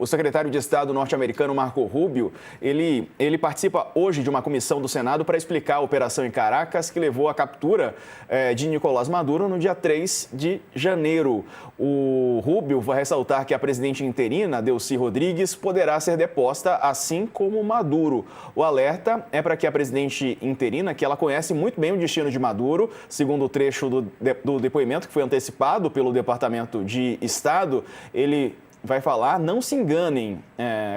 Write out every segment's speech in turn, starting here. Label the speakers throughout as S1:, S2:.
S1: O secretário de Estado norte-americano Marco Rubio, ele participa hoje de uma comissão do Senado para explicar a operação em Caracas que levou à captura de Nicolás Maduro no dia 3 de janeiro. O Rubio vai ressaltar que a presidente interina, Delcy Rodrigues, poderá ser deposta, assim como Maduro. O alerta é para que a presidente interina, que ela conhece muito bem o destino de Maduro, segundo o trecho do depoimento que foi antecipado pelo Departamento de Estado, ele vai falar: não se enganem,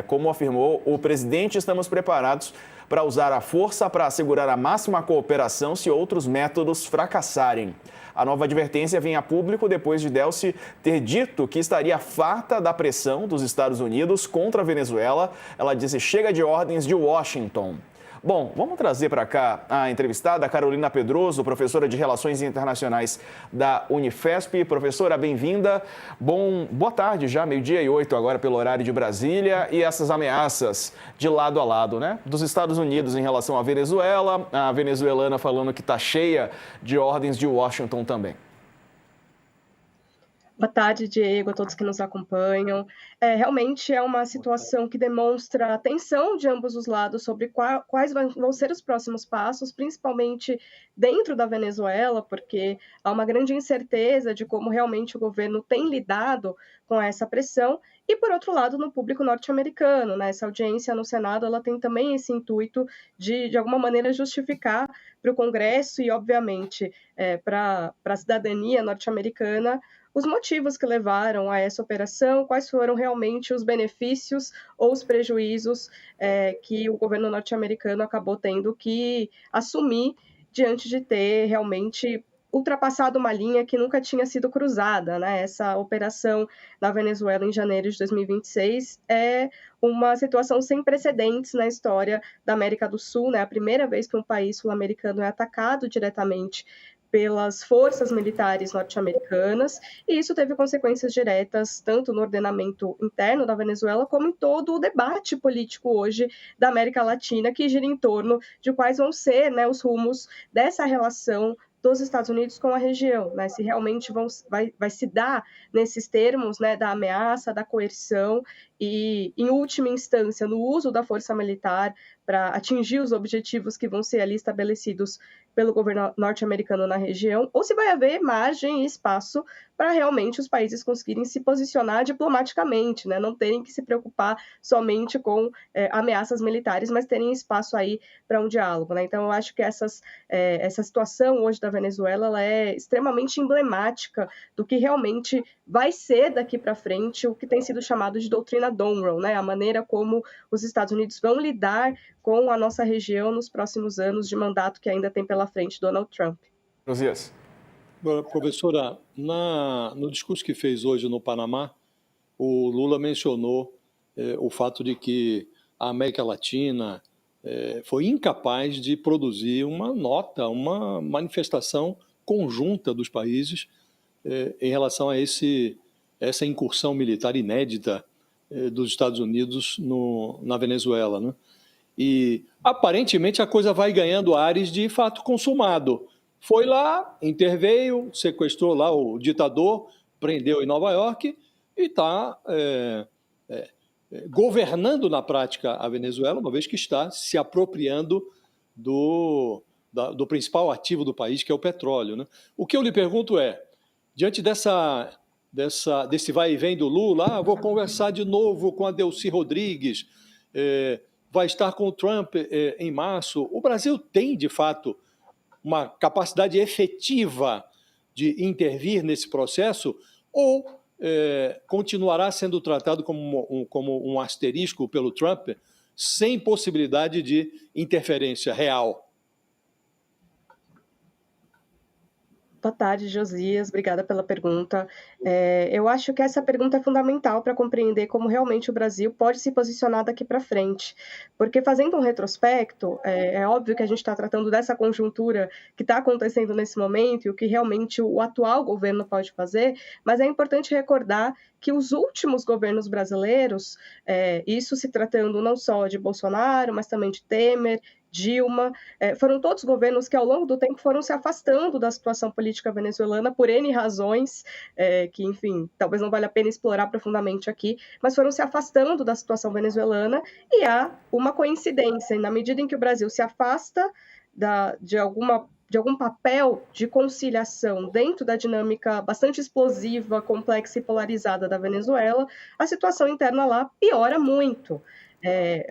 S1: como afirmou o presidente, estamos preparados para usar a força para assegurar a máxima cooperação se outros métodos fracassarem. A nova advertência vem a público depois de Delcy ter dito que estaria farta da pressão dos Estados Unidos contra a Venezuela. Ela disse: chega de ordens de Washington. Bom, vamos trazer para cá a entrevistada Carolina Pedroso, professora de Relações Internacionais da Unifesp. Professora, bem-vinda. Boa tarde já, 12:08 agora pelo horário de Brasília. E essas ameaças de lado a lado, né? Dos Estados Unidos em relação à Venezuela, a venezuelana falando que está cheia de ordens de Washington também.
S2: Boa tarde, Diego, a todos que nos acompanham. Realmente é uma situação que demonstra a tensão de ambos os lados sobre quais vão ser os próximos passos, principalmente dentro da Venezuela, porque há uma grande incerteza de como realmente o governo tem lidado com essa pressão. E, por outro lado, no público norte-americano, né? Essa audiência no Senado, ela tem também esse intuito de alguma maneira, justificar para o Congresso e, obviamente, para a cidadania norte-americana os motivos que levaram a essa operação, quais foram realmente os benefícios ou os prejuízos que o governo norte-americano acabou tendo que assumir diante de ter realmente ultrapassado uma linha que nunca tinha sido cruzada, né? Essa operação na Venezuela em janeiro de 2026 é uma situação sem precedentes na história da América do Sul, né? A primeira vez que um país sul-americano é atacado diretamente pelas forças militares norte-americanas, e isso teve consequências diretas tanto no ordenamento interno da Venezuela, como em todo o debate político hoje da América Latina, que gira em torno de quais vão ser, né, os rumos dessa relação dos Estados Unidos com a região, né? Se realmente vai se dar nesses termos, né, da ameaça, da coerção e, em última instância, no uso da força militar para atingir os objetivos que vão ser ali estabelecidos pelo governo norte-americano na região, ou se vai haver margem e espaço para realmente os países conseguirem se posicionar diplomaticamente, né? Não terem que se preocupar somente com ameaças militares, mas terem espaço aí para um diálogo, né? Então, eu acho que essa situação hoje da Venezuela ela é extremamente emblemática do que realmente vai ser daqui para frente o que tem sido chamado de doutrina Monroe, né? A maneira como os Estados Unidos vão lidar com a nossa região nos próximos anos de mandato que ainda tem pela frente Donald Trump.
S1: Josias.
S3: Professora, no discurso que fez hoje no Panamá, o Lula mencionou o fato de que a América Latina foi incapaz de produzir uma nota, uma manifestação conjunta dos países em relação a essa incursão militar inédita dos Estados Unidos na Venezuela, né? E, aparentemente, a coisa vai ganhando ares de fato consumado. Foi lá, interveio, sequestrou lá o ditador, prendeu em Nova York e está governando na prática a Venezuela, uma vez que está se apropriando do principal ativo do país, que é o petróleo, né? O que eu lhe pergunto é, diante desse vai e vem do Lula, vou conversar de novo com a Delcy Rodrigues, vai estar com o Trump em março. O Brasil tem, de fato, uma capacidade efetiva de intervir nesse processo ou continuará sendo tratado como um asterisco pelo Trump, sem possibilidade de interferência real?
S2: Boa tarde, Josias. Obrigada pela pergunta. Eu acho que essa pergunta é fundamental para compreender como realmente o Brasil pode se posicionar daqui para frente. Porque, fazendo um retrospecto, é óbvio que a gente está tratando dessa conjuntura que está acontecendo nesse momento e o que realmente o atual governo pode fazer, mas é importante recordar que os últimos governos brasileiros, isso se tratando não só de Bolsonaro, mas também de Temer, Dilma, foram todos governos que ao longo do tempo foram se afastando da situação política venezuelana por N razões, que, enfim, talvez não valha a pena explorar profundamente aqui, mas foram se afastando da situação venezuelana, e há uma coincidência, na medida em que o Brasil se afasta de algum papel de conciliação dentro da dinâmica bastante explosiva, complexa e polarizada da Venezuela, a situação interna lá piora muito.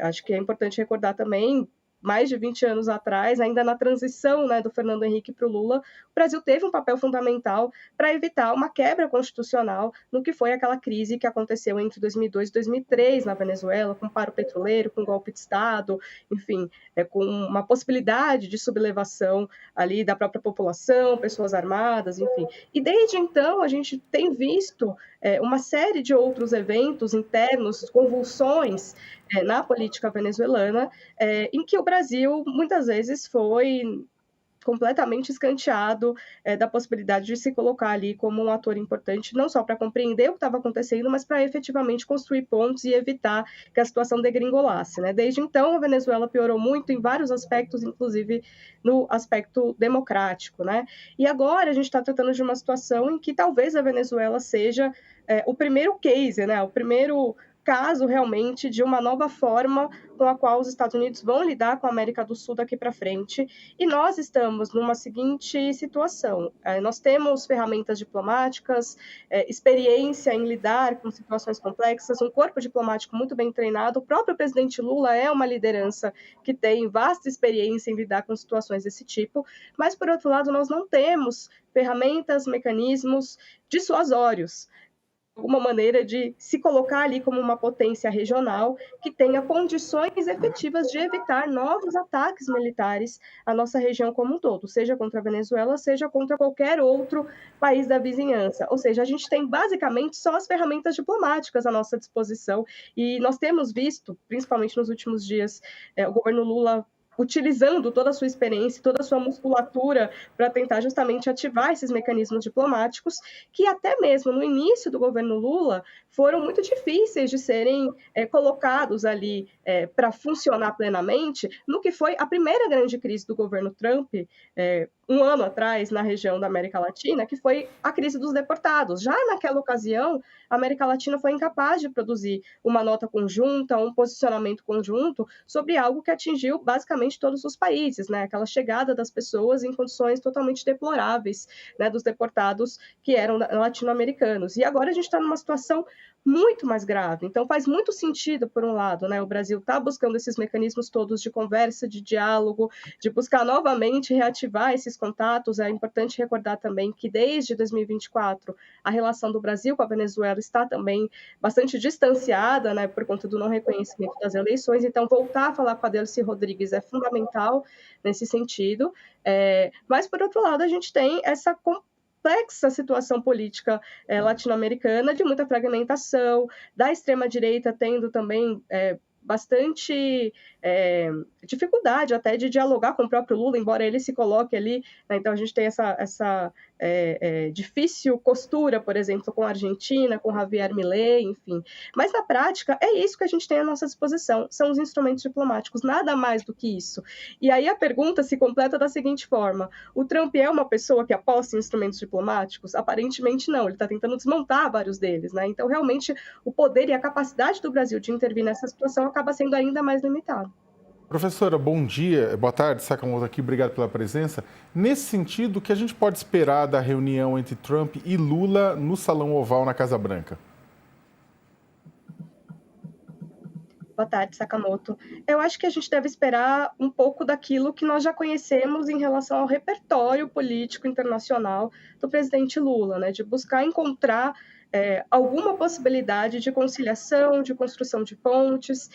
S2: Acho que é importante recordar também, mais de 20 anos atrás, ainda na transição, né, do Fernando Henrique para o Lula, o Brasil teve um papel fundamental para evitar uma quebra constitucional no que foi aquela crise que aconteceu entre 2002 e 2003 na Venezuela, com paro petroleiro, com golpe de Estado, enfim, com uma possibilidade de sublevação ali da própria população, pessoas armadas, enfim. E desde então a gente tem visto uma série de outros eventos internos, convulsões na política venezuelana, em que o Brasil muitas vezes foi completamente escanteado da possibilidade de se colocar ali como um ator importante, não só para compreender o que estava acontecendo, mas para efetivamente construir pontos e evitar que a situação degringolasse, né? Desde então, a Venezuela piorou muito em vários aspectos, inclusive no aspecto democrático, né? E agora a gente está tratando de uma situação em que talvez a Venezuela seja o primeiro case, né? O primeiro caso realmente de uma nova forma com a qual os Estados Unidos vão lidar com a América do Sul daqui para frente. E nós estamos numa seguinte situação. Nós temos ferramentas diplomáticas, experiência em lidar com situações complexas, um corpo diplomático muito bem treinado. O próprio presidente Lula é uma liderança que tem vasta experiência em lidar com situações desse tipo, mas, por outro lado, nós não temos ferramentas, mecanismos dissuasórios, alguma maneira de se colocar ali como uma potência regional que tenha condições efetivas de evitar novos ataques militares à nossa região como um todo, seja contra a Venezuela, seja contra qualquer outro país da vizinhança. Ou seja, a gente tem basicamente só as ferramentas diplomáticas à nossa disposição, e nós temos visto, principalmente nos últimos dias, o governo Lula utilizando toda a sua experiência, toda a sua musculatura para tentar justamente ativar esses mecanismos diplomáticos, que até mesmo no início do governo Lula foram muito difíceis de serem colocados ali para funcionar plenamente, no que foi a primeira grande crise do governo Trump, um ano atrás, na região da América Latina, que foi a crise dos deportados. Já naquela ocasião, a América Latina foi incapaz de produzir uma nota conjunta, um posicionamento conjunto sobre algo que atingiu basicamente todos os países, né? Aquela chegada das pessoas em condições totalmente deploráveis, né, dos deportados que eram latino-americanos. E agora a gente está numa situação muito mais grave. Então faz muito sentido, por um lado, né, o Brasil está buscando esses mecanismos todos de conversa, de diálogo, de buscar novamente reativar esses contatos. É importante recordar também que desde 2024 a relação do Brasil com a Venezuela está também bastante distanciada, né, por conta do não reconhecimento das eleições. Então voltar a falar com a Delcy Rodrigues é fundamental nesse sentido. Mas, por outro lado, a gente tem essa complexa situação política latino-americana de muita fragmentação, da extrema-direita tendo também bastante dificuldade até de dialogar com o próprio Lula, embora ele se coloque ali, né? Então a gente tem essa difícil costura, por exemplo, com a Argentina, com Javier Milei, enfim. Mas na prática é isso que a gente tem à nossa disposição, são os instrumentos diplomáticos, nada mais do que isso. E aí a pergunta se completa da seguinte forma: o Trump é uma pessoa que aposta em instrumentos diplomáticos? Aparentemente não, ele está tentando desmontar vários deles, né? Então realmente o poder e a capacidade do Brasil de intervir nessa situação acaba sendo ainda mais limitado.
S4: Professora, bom dia, boa tarde, Sakamoto aqui, obrigado pela presença. Nesse sentido, o que a gente pode esperar da reunião entre Trump e Lula no Salão Oval na Casa Branca?
S2: Boa tarde, Sakamoto. Eu acho que a gente deve esperar um pouco daquilo que nós já conhecemos em relação ao repertório político internacional do presidente Lula, né? De buscar encontrar alguma possibilidade de conciliação, de construção de pontes.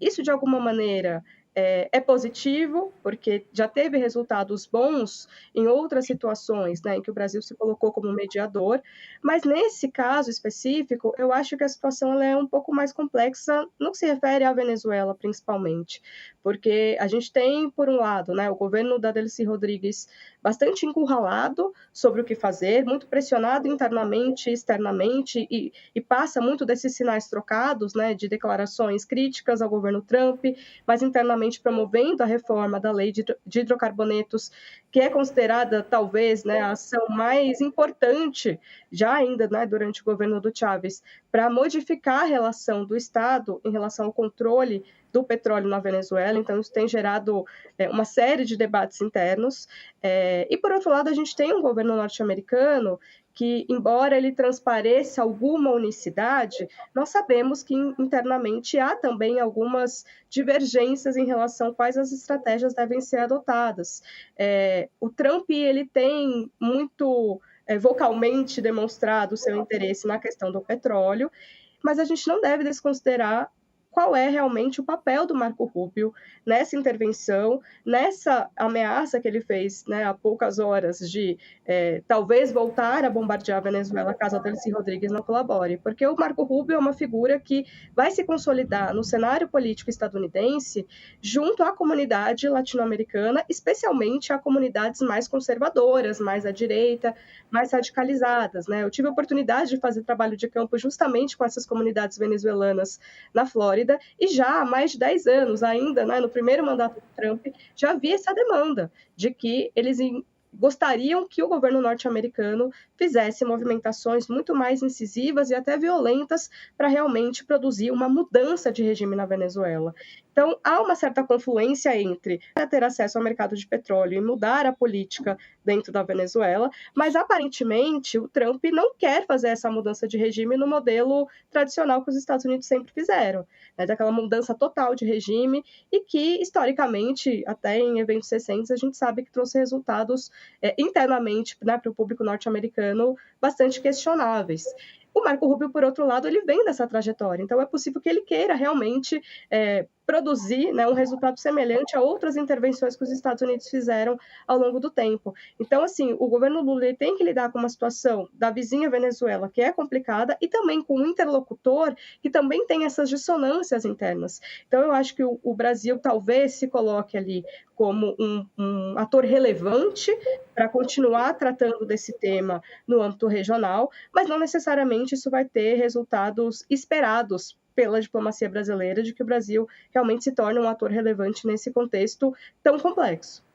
S2: Isso, de alguma maneira, é positivo, porque já teve resultados bons em outras situações, né, em que o Brasil se colocou como mediador, mas nesse caso específico, eu acho que a situação ela é um pouco mais complexa no que se refere à Venezuela, principalmente, porque a gente tem, por um lado, né, o governo da Delcy Rodrigues bastante encurralado sobre o que fazer, muito pressionado internamente e externamente, e passa muito desses sinais trocados, né, de declarações críticas ao governo Trump, mas internamente justamente promovendo a reforma da lei de hidrocarbonetos, que é considerada, talvez, né, a ação mais importante, já ainda, né, durante o governo do Chávez, para modificar a relação do Estado em relação ao controle do petróleo na Venezuela. Então, isso tem gerado uma série de debates internos. E, por outro lado, a gente tem um governo norte-americano que, embora ele transpareça alguma unicidade, nós sabemos que internamente há também algumas divergências em relação a quais as estratégias devem ser adotadas. O Trump ele tem muito vocalmente demonstrado o seu interesse na questão do petróleo, mas a gente não deve desconsiderar qual é realmente o papel do Marco Rubio nessa intervenção, nessa ameaça que ele fez, né, há poucas horas de talvez voltar a bombardear a Venezuela caso a Delcy Rodrigues não colabore, porque o Marco Rubio é uma figura que vai se consolidar no cenário político estadunidense junto à comunidade latino-americana, especialmente a comunidades mais conservadoras, mais à direita, mais radicalizadas, né? Eu tive a oportunidade de fazer trabalho de campo justamente com essas comunidades venezuelanas na Flórida, e já há mais de 10 anos, ainda, né, no primeiro mandato do Trump, já havia essa demanda de que eles gostariam que o governo norte-americano fizesse movimentações muito mais incisivas e até violentas para realmente produzir uma mudança de regime na Venezuela. Então, há uma certa confluência entre ter acesso ao mercado de petróleo e mudar a política dentro da Venezuela, mas aparentemente o Trump não quer fazer essa mudança de regime no modelo tradicional que os Estados Unidos sempre fizeram, né, daquela mudança total de regime e que, historicamente, até em eventos recentes, a gente sabe que trouxe resultados internamente, né, para o público norte-americano bastante questionáveis. O Marco Rubio, por outro lado, ele vem dessa trajetória, então é possível que ele queira realmente produzir, né, um resultado semelhante a outras intervenções que os Estados Unidos fizeram ao longo do tempo. Então, assim, o governo Lula ele tem que lidar com uma situação da vizinha Venezuela que é complicada e também com um interlocutor que também tem essas dissonâncias internas. Então, eu acho que o Brasil talvez se coloque ali como um ator relevante para continuar tratando desse tema no âmbito regional, mas não necessariamente isso vai ter resultados esperados pela diplomacia brasileira de que o Brasil realmente se torne um ator relevante nesse contexto tão complexo.